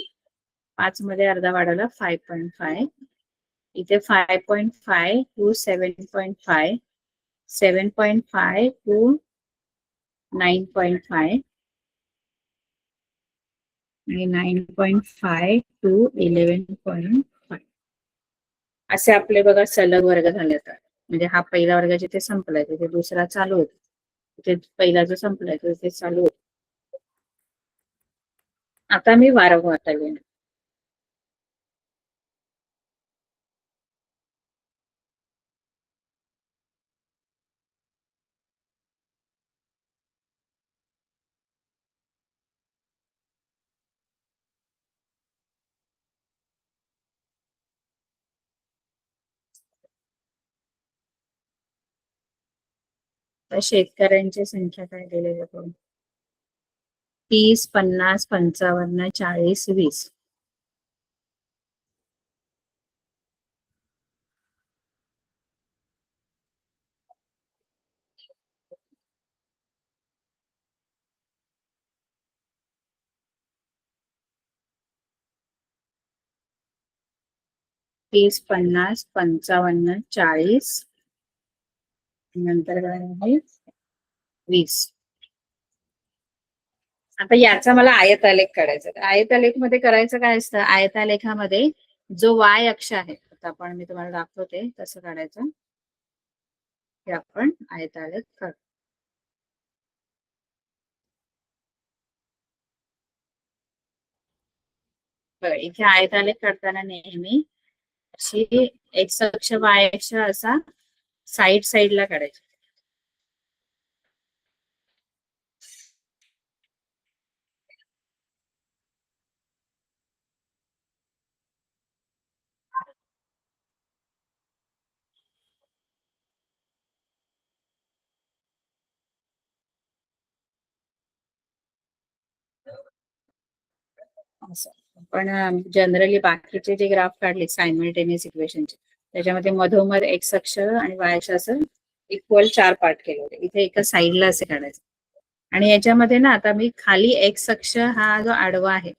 5 मध्ये अर्धा वाढवला 5.5. इथे 5.5 टू 7.5, 7.5 टू 9.5, आणि 9.5 टू 11.5. असे आपले बघा सलग वर्ग झाले. तर म्हणजे हा पहिला वर्ग जिथे संपलाय तिथे दुसरा चालू होतो, तिथे पहिला जो संपलाय तिथे चालू होतो. आता मी वारंवारता घेणार. तर शेतकऱ्यांची संख्या काय दिलेली आहे, 30, 50, 55, 40, 20. तीस, 50, 55, 40, नंतर काय आहे 20. आता याचा मला आयतालेख काढायचा. आयतालेख मध्ये करायचं काय असतं, आयतालेखामध्ये जो वाय अक्ष आहे, आता आपण मी तुम्हाला दाखवते कसं काढायचं, हे आपण आयतालेख काढतो. बघा इथे आयतालेख काढताना नेहमी अशी एक्स अक्ष वाय अक्ष असा साईडला काढायचा. असं. पण जनरली बाकीचे जे ग्राफ काढले सायमल्टेनियस इक्वेशनचे त्याच्यामध्ये मधोमध एक्स अक्ष आणि वाय अक्ष असं इक्वल 4 पार्ट केले होते. इथे एका साईडला असे काढायचे. आणि याच्यामध्ये ना आता मी खाली एक्स अक्ष हा जो आडवा आहे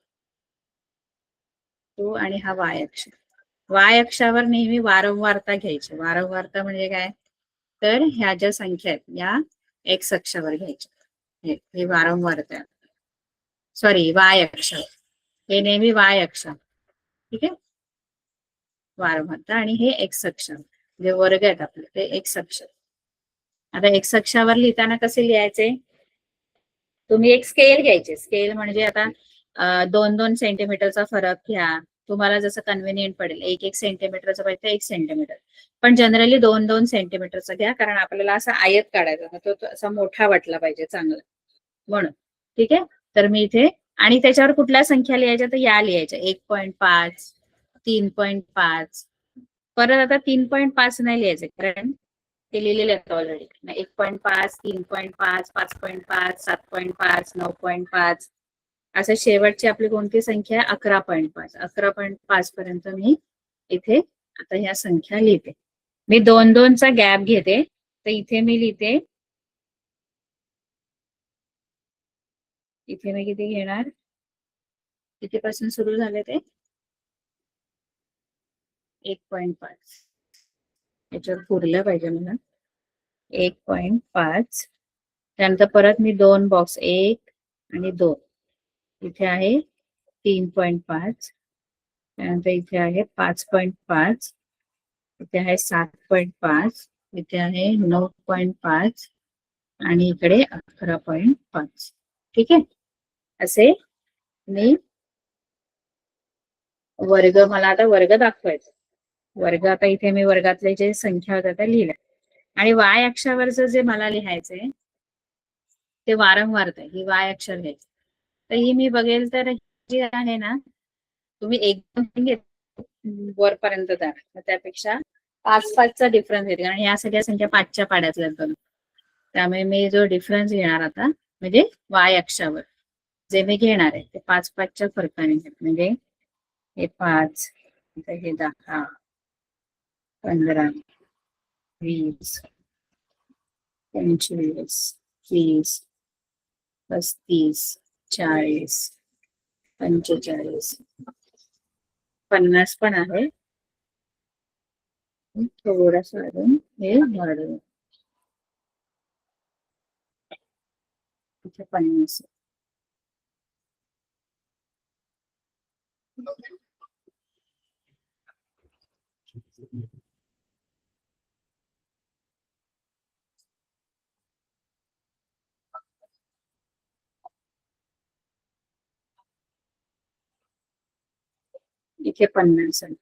तो आणि हा वाय अक्ष. वाय अक्षावर नेहमी वारंवारता घ्यायची. वारंवारता म्हणजे काय, तर ह्या ज्या संख्या आहेत या एक्स अक्षावर घ्यायच्या. हे वारंवारता, सॉरी वाय अक्षावर, हे नेहमी वाय अक्ष, ठीक आहे, वारंवारता. आणि हे एक्स अक्ष जे वर्ग आहेत आपले ते एक्स अक्ष. आता एक्स अक्षावर लिहिताना कसे लिहायचे, तुम्ही एक स्केल घ्यायचे. स्केल म्हणजे आता 2-2 सेंटीमीटरचा फरक घ्या, तुम्हाला जसं कन्व्हिनियंट पडेल. 1-1 सेंटीमीटरचा पाहिजे 1 सेंटीमीटर, पण जनरली 2-2 सेंटीमीटरचा घ्या, कारण आपल्याला असा आयत काढायचा, तो असा मोठा वाटला पाहिजे चांगला म्हणून. ठीक आहे, तर मी इथे आणि त्याच्यावर कुठल्या संख्या लिहायच्या तर या लिहायच्या 1.5, 3.5. परत आता 3.5 नाही लिहायचे कारण ते लिहिलेले आहेत ऑलरेडी. 1.5, 3.5, 5.5, 7.5, 9.5 असं शेवटची आपली कोणती संख्या आहे 11.5. 11.5 पर्यंत मी इथे आता ह्या संख्या लिहिते. मी 2-2चा गॅप घेते, तर इथे मी लिहिते, इथे मी किती घेणार, कितीपासून सुरू झाले ते 1.5. याच्यावर पुरलं पाहिजे मला 1.5. त्यानंतर परत मी 2 बॉक्स 1 आणि 2, इथे आहे 3.5, त्यानंतर इथे आहे 5.5, इथे आहे 7.5, इथे आहे 9.5 आणि इकडे 11.5. ठीक आहे, असे मी वर्ग, मला आता वर्ग दाखवायचा. वर्ग आता इथे मी वर्गातले जे संख्या होत्या त्या लिहिल्या. आणि वाय अक्षावरचं जे मला लिहायचंय ते वारंवारता आहे, ही वाय अक्षर घ्यायची. तर ही मी बघेल तर जी आहे ना, तुम्ही एकदम वरपर्यंत जा, त्यापेक्षा 5-5चा डिफरन्स येते, आणि ह्या सगळ्या संख्या 5च्या पाड्यातल्या आहेत. त्यामुळे मी जो डिफरन्स घेणार आता म्हणजे वाय अक्षावर जे मी घेणार आहे ते 5-5च्या फरकाने, म्हणजे हे 5, हे 10, 15, 20, 25, 30, 35, 40, 45, 50 पण आहे. थोडस अजून हे वाढवू, इथे 50. इथे 50 आहे.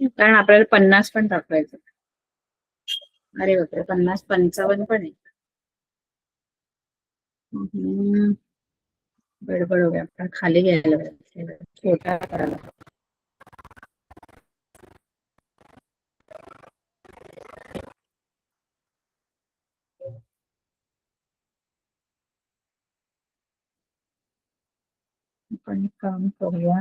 कारण आपल्याला 50 पण दाखवायचं. अरे बापरे, 50, 55 पण आहे. गडबड हो गया, आपण खाली घ्यायला पाहिजे, छोटा करायला. आपण काम करूया,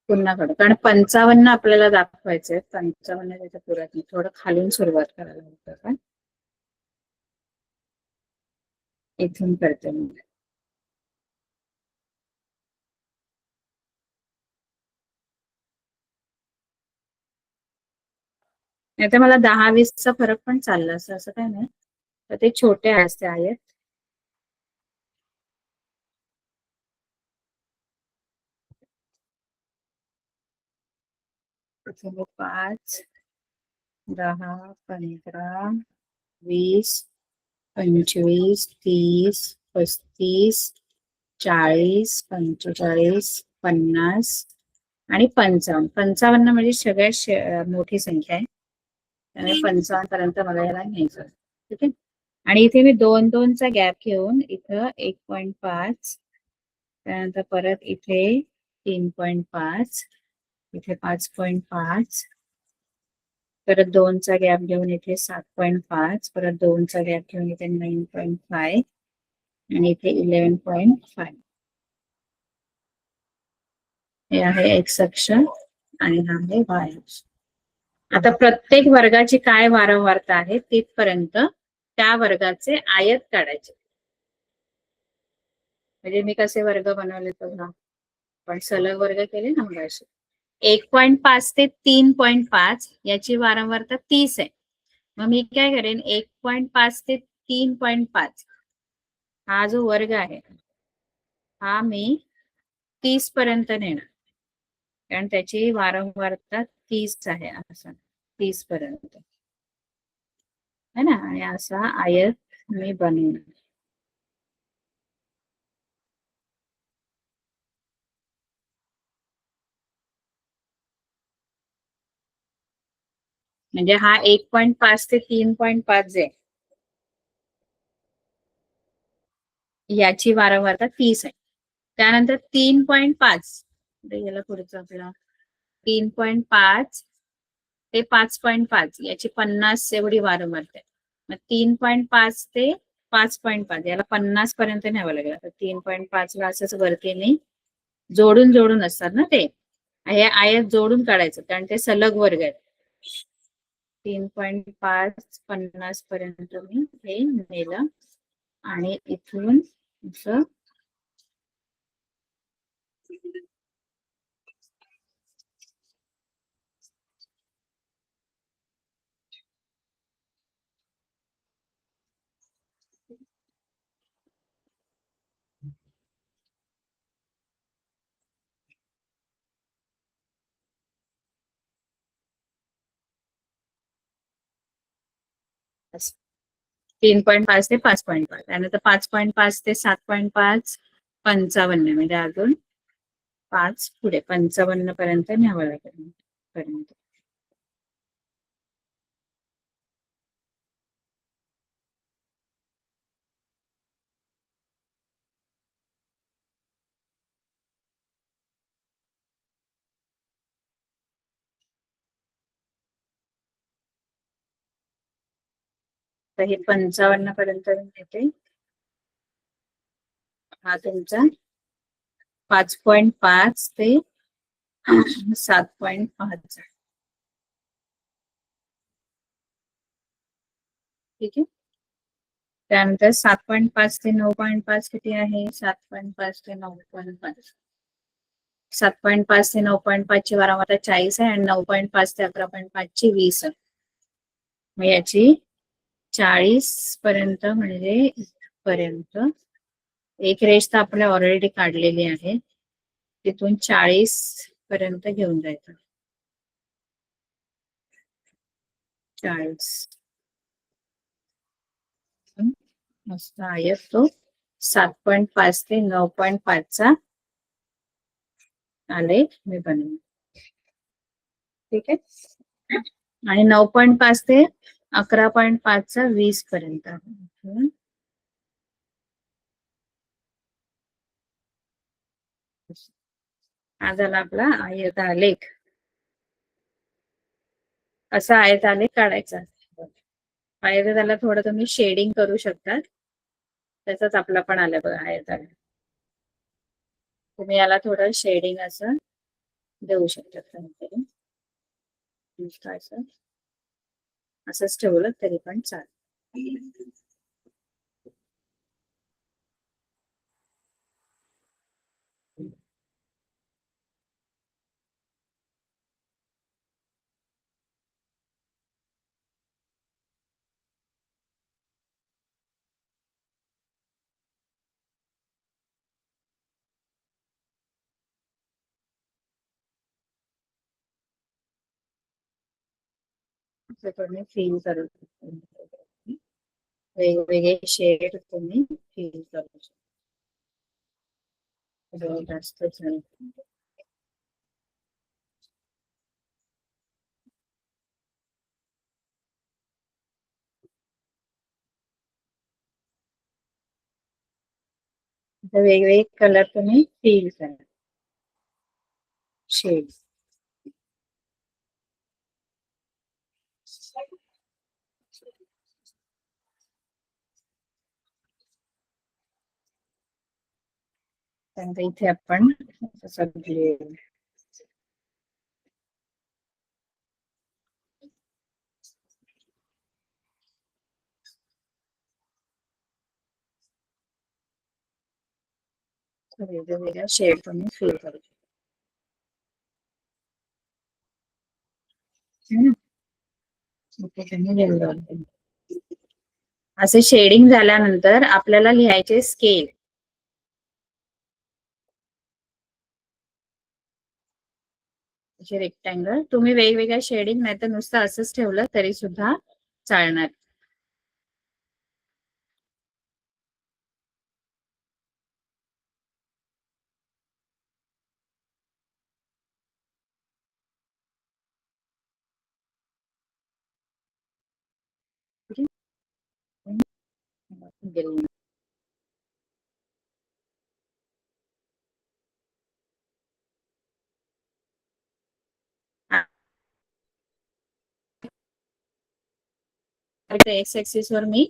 पुन्हा करू, कारण 55 आपल्याला दाखवायचंय. 55 त्याच्या पुरात नाही, थोडं खालून सुरुवात करायला होतं का, इथून करते मी. नाही तर मला 10-20चा फरक पण चालला असं, असं काय नाही, तर ते छोटे असते आहेत. इथे 5, 10, 15, 20, 25, 30, 35, 40, 45, 50 आणि 55. 55 म्हणजे सगळ्यात मोठी संख्या आहे, त्यामुळे 55 पर्यंत मला याला न्यायचं. ठीक आहे, आणि इथे मी 2-2चा गॅप घेऊन इथं 1.5, त्यानंतर परत इथे 3.5, इथे 5.5, परत 2चा गॅप घेऊन इथे 7.5, परत 2चा गॅप घेऊन इथे 9.5 आणि इथे 11.5. हे आहे एक्स अक्ष आणि हा आहे वाय अक्ष. आता प्रत्येक वर्गाची काय वारंवारता आहे तिथपर्यंत त्या वर्गाचे आयत काढायचे. म्हणजे मी कसे वर्ग बनवले बघा, पण सलग वर्ग केले ना मगाशी. 1.5 ते 3.5 याची वारंवारता 30 आहे. मग मी काय करेन, 1.5 ते 3.5 हा जो वर्ग आहे हा मी 30 पर्यंत नेणार, कारण त्याची वारंवारता 30 आहे. असं 30 पर्यंत है ना. आणि असा आयत मी बनवणार. म्हणजे हा 1.5 ते 3.5 आहे, याची वारंवारता 30 आहे. त्यानंतर 3.5 याला पुढचं आपला 3.5 ते 5.5 याची 50 एवढी वारंवारता आहे. मग 3.5 ते 5.5 याला 50 पर्यंत न्यावं लागेल. तर 3.5 ला असंच वरती मी जोडून जोडून असतात ना ते, हे आयत जोडून काढायचं कारण ते सलग वर्ग आहेत. 3.5 50 पर्यंत मी हे नेलं आणि इथून असं असं 3.5 ते 5.5 त्यानंतर 5.5 ते 7.5 55 म्हणजे अजून 5 पुढे 55 पर्यंत न्यावं लागेल पर्यंत. तर हे 55 पर्यंत येते. हा तुमचा 5.5 ते 7.5. ठीक आहे. त्यानंतर 7.5 ते 9.5 किती आहे, 7.5 ते 9.5 7.5 ते 9.5 ची वारंवारता 40 आहे आणि 9.5 ते 11.5 ची 20 आहे. मग याची 40 पर्यंत म्हणजे पर्यंत एक रेष तर आपल्या ऑलरेडी काढलेली आहे, तिथून 40 पर्यंत घेऊन जायचं. 40 मस्त आयत तो 7.5 ते 9.5 चा आलेख मी बनवला. ठीक आहे. आणि 9.5 ते 11.5 चा 20 पर्यंत. हा झाला आपला आयत आलेख. असा आयत आलेख काढायचा. पाहिजे त्याला थोडं तुम्ही शेडिंग करू शकता, त्याचाच आपला पण आलं बघा आयत आलेख. तुम्ही याला थोडं शेडिंग असं देऊ शकता. असंच ठेवलं तरी पण चालेल. तुम्ही फील करू शकता, वेगवेगळे शेड तुम्ही फील करू शकता. जास्त वेगवेगळे कलर तुम्ही फील करा, शेड. त्यानंतर इथे आपण सगळे वेगवेगळ्या शेडमध्ये फिल करू. असे शेडिंग झाल्यानंतर आपल्याला लिहायचे स्केल. रेक्टँगल तुम्ही वेगवेगळ्या शेडिंग नाही तर नुसतं असंच ठेवलं तरी सुद्धा चालणार. एक्स एक्सिस वर मी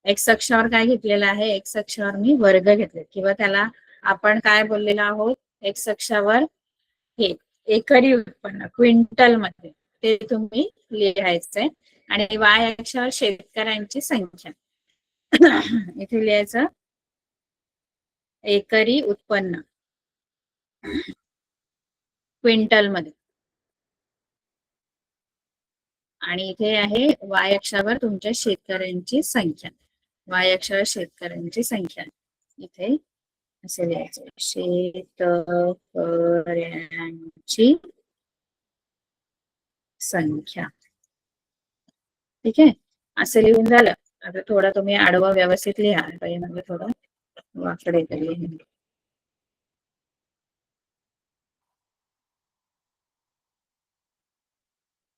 एक्स अक्षावर काय घेतलेलं आहे, एक्स अक्षावर मी वर्ग घेतले किंवा त्याला आपण काय बोललेलो आहोत, एक्स अक्षावर हे एकरी उत्पन्न क्विंटल मध्ये ते तुम्ही लिहायचंय आणि वाय अक्षावर शेतकऱ्यांची संख्या इथे लिहायचं एकरी उत्पन्न क्विंटल मध्ये आणि इथे आहे वाय अक्षावर तुमच्या शेतकऱ्यांची संख्या. वाय अक्षावर शेतकऱ्यांची संख्या इथे असे लिहायचे शेतकऱ्यांची संख्या. ठीक आहे, असं लिहून झालं. आता थोडा तुम्ही आडवा व्यवस्थित लिहा, म्हणजे थोडं वाकडे लिहा.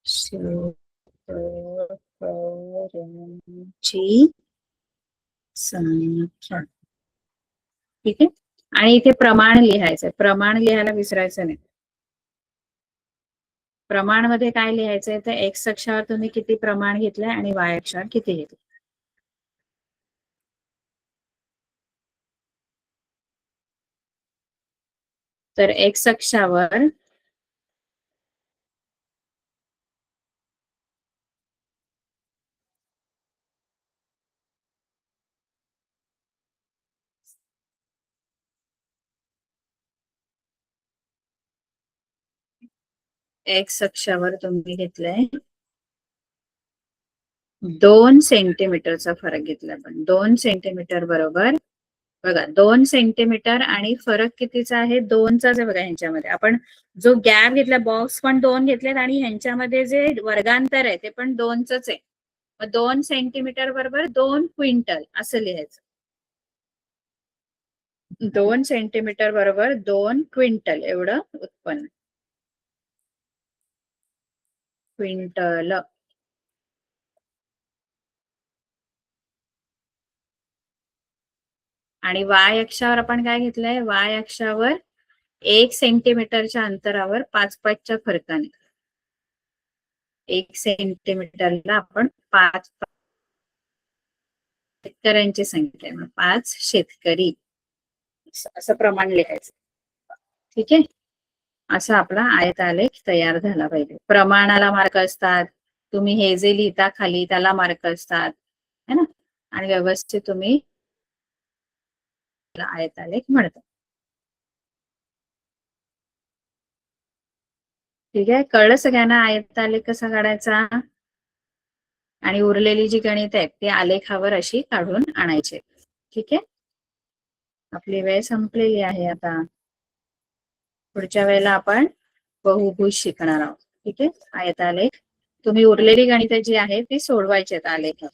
शेतकऱ्यांची संख्या. ठीक आहे, आणि इथे प्रमाण लिहायचंय. प्रमाण लिहायला विसरायचं नाही. प्रमाण मध्ये काय लिहायचंय तर एक्स अक्षावर तुम्ही किती प्रमाण घेतलंय आणि वाय अक्षावर किती घेतलंय. तर एक्स अक्षावर एक्स अक्षावर तुम्ही घेतलंय 2 सेंटीमीटरचा फरक घेतला. पण 2 सेंटीमीटर बरोबर बघा 2 सेंटीमीटर आणि फरक कितीचा आहे, 2चाच आहे. बघा ह्यांच्यामध्ये आपण जो गॅप घेतला, बॉक्स पण 2 घेतलेत आणि ह्यांच्यामध्ये जे वर्गांतर आहे ते पण 2च आहे. मग 2 सेंटीमीटर बरोबर 2 क्विंटल असं लिहायचं. 2 सेंटीमीटर बरोबर 2 क्विंटल एवढं उत्पन्न. क्विंटल. आणि वाय अक्षावर आपण काय घेतलंय, वाय अक्षावर 1 सेंटीमीटरच्या अंतरावर 5 फरकाने 1 सेंटीमीटरला आपण 5 शेतकऱ्यांची संख्या, 5 शेतकरी असं प्रमाण लिहायचं. ठीक आहे, असा आपला आयतालेख तयार झाला पाहिजे. प्रमाणाला मार्क असतात, तुम्ही हे जे लिहिता खाली त्याला मार्क असतात है ना, आणि व्यवस्थित तुम्ही आयतालेख म्हणतात. ठीक आहे, कळलं सगळ्यांना आयतालेख कसा काढायचा. आणि उरलेली जी गणित आहेत ती आलेखावर अशी काढून आणायची. ठीक आहे, आपली वेळ संपलेली आहे. आता पुढच्या वेळेला आपण बहुभुज शिकणार आहोत. ठीक आहे, आयतालेख तुम्ही उरलेली गणिते जी आहेत ती सोडवायची आहेत आलेख.